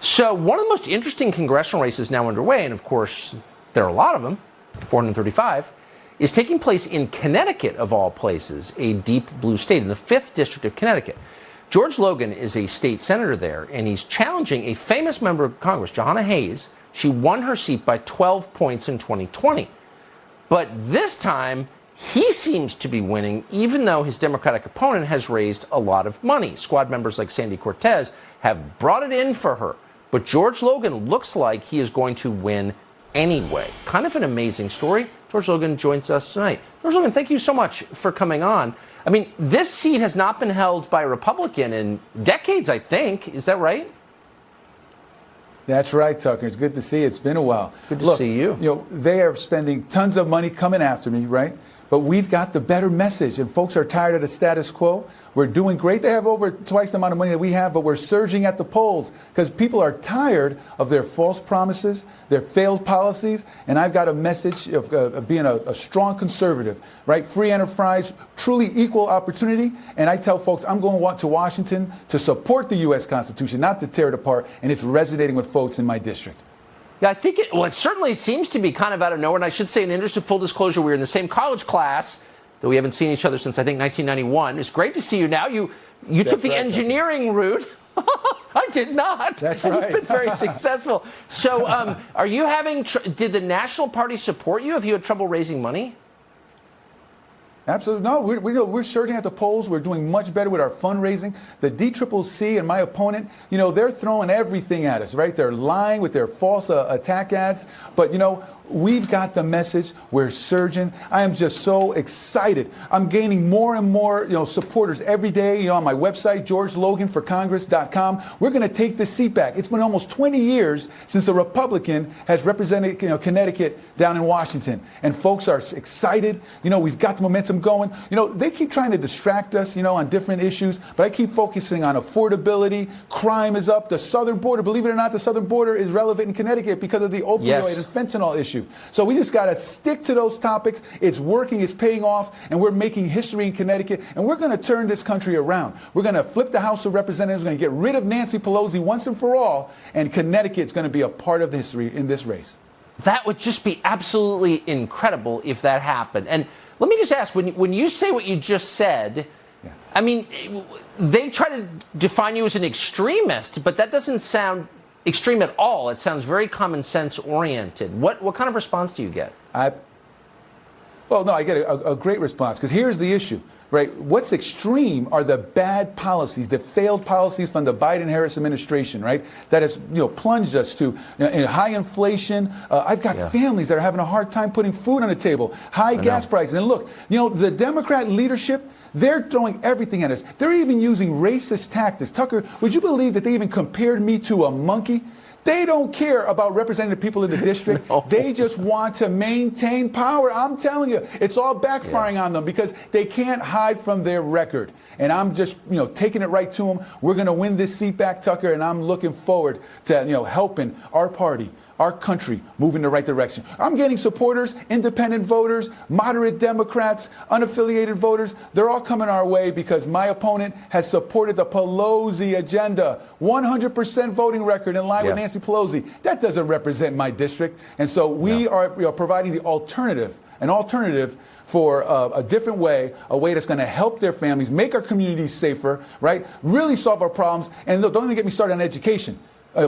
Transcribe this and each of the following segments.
So one of the most interesting congressional races now underway, and of course there are a lot of them, 435, is taking place in Connecticut, of all places, a deep blue state, in the 5th District of Connecticut. George Logan is a state senator there, and he's challenging a famous member of Congress, Johanna Hayes. She won her seat by 12 points in 2020. But this time, he seems to be winning, even though his Democratic opponent has raised a lot of money. Squad members like Sandy Cortez have brought it in for her. But George Logan looks like he is going to win anyway. Kind of an amazing story. George Logan joins us tonight. George Logan, thank you so much for coming on. I mean, this seat has not been held by a Republican in decades, I think. Is that right? That's right, Tucker. It's good to see you. It's been a while. Good to see you. You know, they are spending tons of money coming after me, right? But we've got the better message, and folks are tired of the status quo. We're doing great. They have over twice the amount of money that we have, but we're surging at the polls because people are tired of their false promises, their failed policies, and I've got a message of being a strong conservative, right? Free enterprise, truly equal opportunity, and I tell folks I'm going to Washington to support the U.S. Constitution, not to tear it apart, and it's resonating with folks in my district. Yeah, I think it certainly seems to be kind of out of nowhere. And I should say, in the interest of full disclosure, we were in the same college class, though we haven't seen each other since, I think, 1991. It's great to see you now. You took the engineering route. I did not. That's right. You've been very successful. So are you having did the National Party support you? Have you had trouble raising money? Absolutely. No, we're surging at the polls. We're doing much better with our fundraising. The DCCC and my opponent, they're throwing everything at us, right? They're lying with their false attack ads. But, we've got the message. We're surging. I am just so excited. I'm gaining more and more, supporters every day. On my website, GeorgeLoganForCongress.com. We're going to take this seat back. It's been almost 20 years since a Republican has represented, Connecticut down in Washington. And folks are excited. We've got the momentum going. They keep trying to distract us, on different issues, but I keep focusing on affordability. Crime is up. The southern border, believe it or not, the southern border is relevant in Connecticut because of the opioid and fentanyl issue. So we just got to stick to those topics. It's working. It's paying off. And we're making history in Connecticut. And we're going to turn this country around. We're going to flip the House of Representatives. We're going to get rid of Nancy Pelosi once and for all. And Connecticut's going to be a part of the history in this race. That would just be absolutely incredible if that happened. And let me just ask, when you say what you just said, I mean, they try to define you as an extremist, but that doesn't sound extreme at all. It sounds very common sense oriented. What kind of response do you get? I get a great response, because here's the issue, right? What's extreme are the bad policies, the failed policies from the Biden-Harris administration, right? That has, plunged us to high inflation. I've got families that are having a hard time putting food on the table, high gas prices. And look, the Democrat leadership, they're throwing everything at us. They're even using racist tactics. Tucker, would you believe that they even compared me to a monkey? They don't care about representing the people in the district. No. They just want to maintain power. I'm telling you, it's all backfiring on them because they can't hide from their record. And I'm just, taking it right to them. We're going to win this seat back, Tucker, and I'm looking forward to, helping our party, our country, move in the right direction. I'm getting supporters, independent voters, moderate Democrats, unaffiliated voters. They're all coming our way because my opponent has supported the Pelosi agenda. 100% voting record in line with Nancy Pelosi. That doesn't represent my district. And so we are providing the alternative, an alternative for a different way, a way that's going to help their families, make our communities safer, right? Really solve our problems. And look, don't even get me started on education.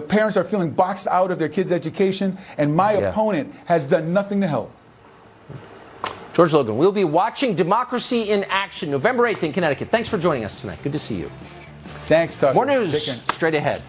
Parents are feeling boxed out of their kids' education, and my opponent has done nothing to help. George Logan, we'll be watching Democracy in Action November 8th in Connecticut. Thanks for joining us tonight. Good to see you. Thanks, Tucker. More news straight ahead.